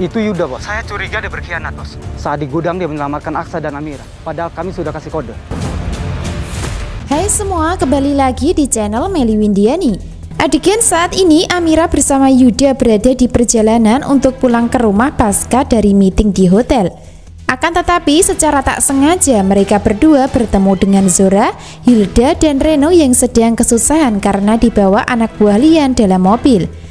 Itu Yuda, bos. Saya curiga dia berkhianat, bos. Saat di gudang dia menyelamatkan Aksa dan Amira. Padahal kami sudah kasih kode. Hai semua, kembali lagi di channel Meli Windiani. Adegan saat ini Amira bersama Yuda berada di perjalanan untuk pulang ke rumah pasca dari meeting di hotel. Akan tetapi secara tak sengaja mereka berdua bertemu dengan Zora, Hilda, dan Reno yang sedang kesusahan karena dibawa anak buah Lian dalam mobil.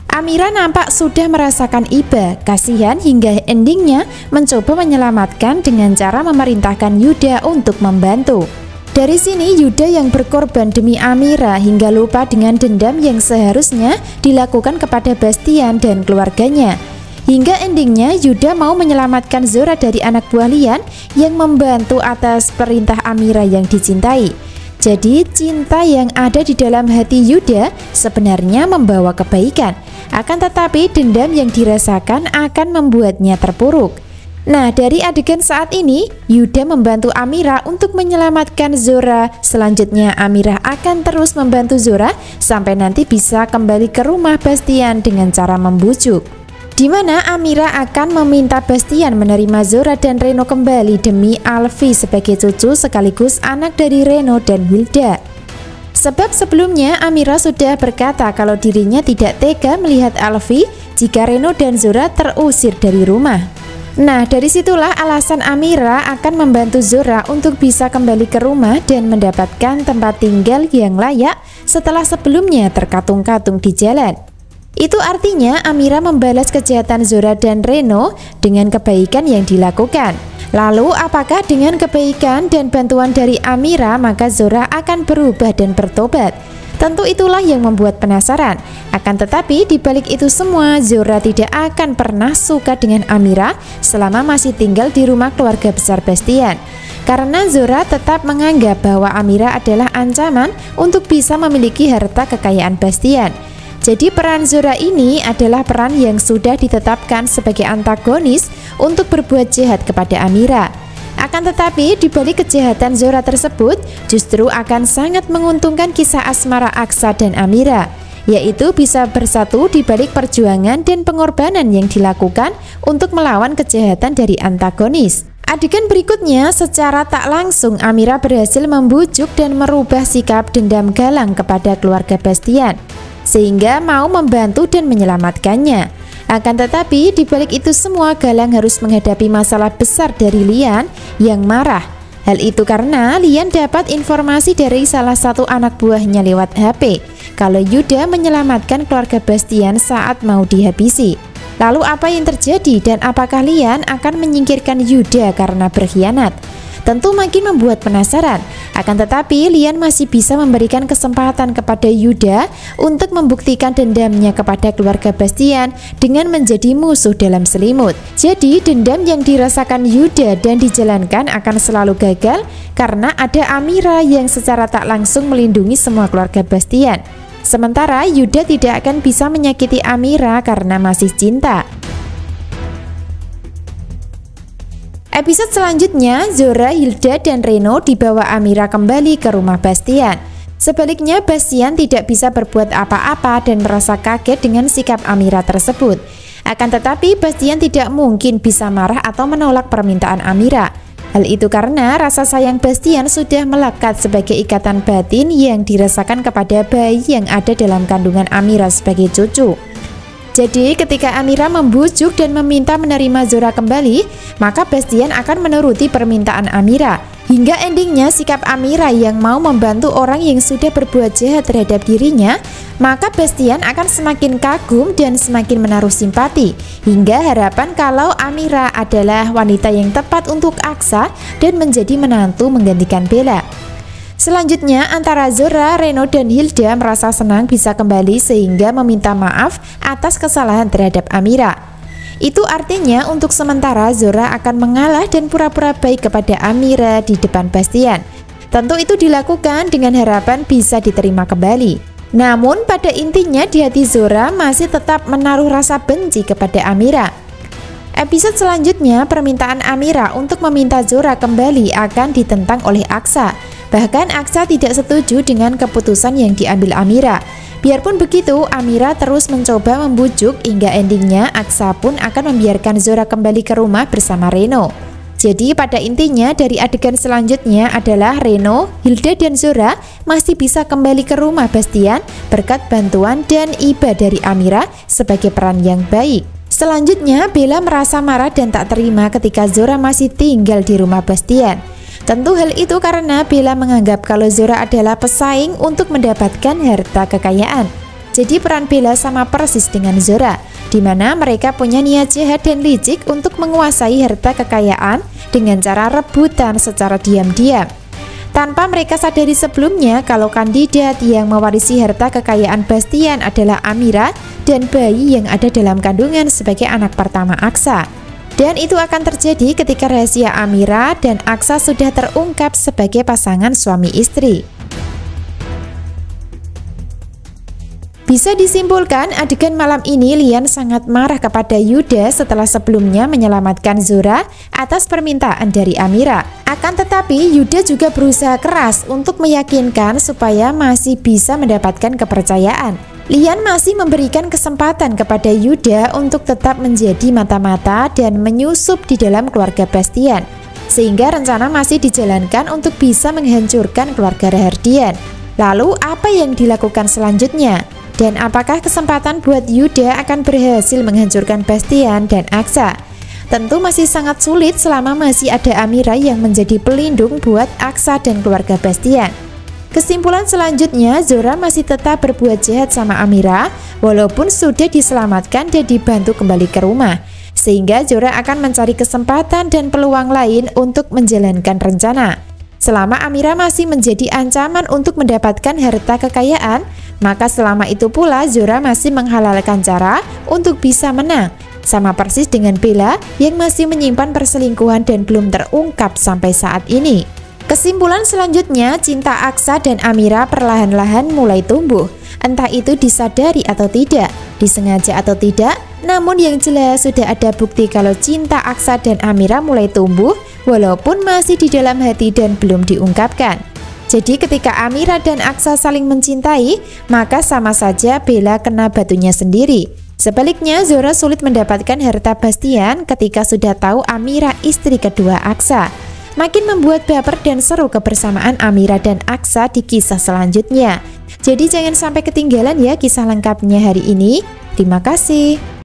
Amira nampak sudah merasakan iba, kasihan hingga endingnya mencoba menyelamatkan dengan cara memerintahkan Yuda untuk membantu. Dari sini Yuda yang berkorban demi Amira hingga lupa dengan dendam yang seharusnya dilakukan kepada Bastian dan keluarganya. Hingga endingnya Yuda mau menyelamatkan Zora dari anak buah Lian yang membantu atas perintah Amira yang dicintai. Jadi cinta yang ada di dalam hati Yuda sebenarnya membawa kebaikan. Akan tetapi dendam yang dirasakan akan membuatnya terpuruk. Nah, dari adegan saat ini, Yuda membantu Amira untuk menyelamatkan Zora. Selanjutnya Amira akan terus membantu Zora sampai nanti bisa kembali ke rumah Bastian dengan cara membujuk. Di mana Amira akan meminta Bastian menerima Zora dan Reno kembali demi Alfi sebagai cucu sekaligus anak dari Reno dan Hilda. Sebab sebelumnya Amira sudah berkata kalau dirinya tidak tega melihat Alfi jika Reno dan Zora terusir dari rumah. Nah, dari situlah alasan Amira akan membantu Zora untuk bisa kembali ke rumah dan mendapatkan tempat tinggal yang layak setelah sebelumnya terkatung-katung di jalan. Itu artinya Amira membalas kejahatan Zora dan Reno dengan kebaikan yang dilakukan. Lalu apakah dengan kebaikan dan bantuan dari Amira maka Zora akan berubah dan bertobat? Tentu itulah yang membuat penasaran. Akan tetapi dibalik itu semua Zora tidak akan pernah suka dengan Amira selama masih tinggal di rumah keluarga besar Bastian. Karena Zora tetap menganggap bahwa Amira adalah ancaman untuk bisa memiliki harta kekayaan Bastian. Jadi peran Zora ini adalah peran yang sudah ditetapkan sebagai antagonis untuk berbuat jahat kepada Amira. Akan tetapi dibalik kejahatan Zora tersebut justru akan sangat menguntungkan kisah asmara Aksa dan Amira, yaitu bisa bersatu dibalik perjuangan dan pengorbanan yang dilakukan untuk melawan kejahatan dari antagonis. Adegan berikutnya secara tak langsung Amira berhasil membujuk dan merubah sikap dendam Galang kepada keluarga Bastian, sehingga mau membantu dan menyelamatkannya. Akan tetapi dibalik itu semua Galang harus menghadapi masalah besar dari Lian yang marah. Hal itu karena Lian dapat informasi dari salah satu anak buahnya lewat HP kalau Yuda menyelamatkan keluarga Bastian saat mau dihabisi. Lalu apa yang terjadi dan apakah Lian akan menyingkirkan Yuda karena berkhianat? Tentu makin membuat penasaran. Akan tetapi Lian masih bisa memberikan kesempatan kepada Yuda untuk membuktikan dendamnya kepada keluarga Bastian dengan menjadi musuh dalam selimut. Jadi dendam yang dirasakan Yuda dan dijalankan akan selalu gagal karena ada Amira yang secara tak langsung melindungi semua keluarga Bastian. Sementara Yuda tidak akan bisa menyakiti Amira karena masih cinta. Episode selanjutnya, Zora, Hilda, dan Reno dibawa Amira kembali ke rumah Bastian. Sebaliknya, Bastian tidak bisa berbuat apa-apa dan merasa kaget dengan sikap Amira tersebut. Akan tetapi, Bastian tidak mungkin bisa marah atau menolak permintaan Amira. Hal itu karena rasa sayang Bastian sudah melekat sebagai ikatan batin yang dirasakan kepada bayi yang ada dalam kandungan Amira sebagai cucu. Jadi ketika Amira membujuk dan meminta menerima Zora kembali, maka Bastian akan menuruti permintaan Amira. Hingga endingnya sikap Amira yang mau membantu orang yang sudah berbuat jahat terhadap dirinya, maka Bastian akan semakin kagum dan semakin menaruh simpati. Hingga harapan kalau Amira adalah wanita yang tepat untuk Aksa dan menjadi menantu menggantikan Bella. Selanjutnya antara Zora, Reno, dan Hilda merasa senang bisa kembali sehingga meminta maaf atas kesalahan terhadap Amira. Itu artinya untuk sementara Zora akan mengalah dan pura-pura baik kepada Amira di depan Bastian. Tentu itu dilakukan dengan harapan bisa diterima kembali. Namun pada intinya di hati Zora masih tetap menaruh rasa benci kepada Amira. Episode selanjutnya permintaan Amira untuk meminta Zora kembali akan ditentang oleh Aksa. Bahkan Aksa tidak setuju dengan keputusan yang diambil Amira. Biarpun begitu, Amira terus mencoba membujuk hingga endingnya Aksa pun akan membiarkan Zora kembali ke rumah bersama Reno. Jadi pada intinya dari adegan selanjutnya adalah Reno, Hilda dan Zora masih bisa kembali ke rumah Bastian berkat bantuan dan iba dari Amira sebagai peran yang baik. Selanjutnya Bella merasa marah dan tak terima ketika Zora masih tinggal di rumah Bastian. Tentu hal itu karena Bella menganggap kalau Zora adalah pesaing untuk mendapatkan harta kekayaan. Jadi peran Bella sama persis dengan Zora, di mana mereka punya niat jahat dan licik untuk menguasai harta kekayaan dengan cara rebutan secara diam-diam. Tanpa mereka sadari sebelumnya kalau kandidat yang mewarisi harta kekayaan Bastian adalah Amira dan bayi yang ada dalam kandungan sebagai anak pertama Aksa. Dan itu akan terjadi ketika rahasia Amira dan Aksa sudah terungkap sebagai pasangan suami istri. Bisa disimpulkan adegan malam ini Lian sangat marah kepada Yuda setelah sebelumnya menyelamatkan Zora atas permintaan dari Amira. Akan tetapi Yuda juga berusaha keras untuk meyakinkan supaya masih bisa mendapatkan kepercayaan. Lian masih memberikan kesempatan kepada Yuda untuk tetap menjadi mata-mata dan menyusup di dalam keluarga Bastian, sehingga rencana masih dijalankan untuk bisa menghancurkan keluarga Rahardian. Lalu apa yang dilakukan selanjutnya? Dan apakah kesempatan buat Yuda akan berhasil menghancurkan Bastian dan Aksa? Tentu masih sangat sulit selama masih ada Amira yang menjadi pelindung buat Aksa dan keluarga Bastian. Kesimpulan selanjutnya, Zora masih tetap berbuat jahat sama Amira walaupun sudah diselamatkan dan dibantu kembali ke rumah. Sehingga Zora akan mencari kesempatan dan peluang lain untuk menjalankan rencana. Selama Amira masih menjadi ancaman untuk mendapatkan harta kekayaan, maka selama itu pula Zora masih menghalalkan cara untuk bisa menang. Sama persis dengan Bella yang masih menyimpan perselingkuhan dan belum terungkap sampai saat ini. Kesimpulan selanjutnya, cinta Aksa dan Amira perlahan-lahan mulai tumbuh. Entah itu disadari atau tidak, disengaja atau tidak, namun yang jelas sudah ada bukti kalau cinta Aksa dan Amira mulai tumbuh walaupun masih di dalam hati dan belum diungkapkan. Jadi ketika Amira dan Aksa saling mencintai, maka sama saja Bella kena batunya sendiri. Sebaliknya, Zora sulit mendapatkan harta Bastian ketika sudah tahu Amira istri kedua Aksa. Makin membuat baper dan seru kebersamaan Amira dan Aksa di kisah selanjutnya. Jadi jangan sampai ketinggalan ya kisah lengkapnya hari ini. Terima kasih.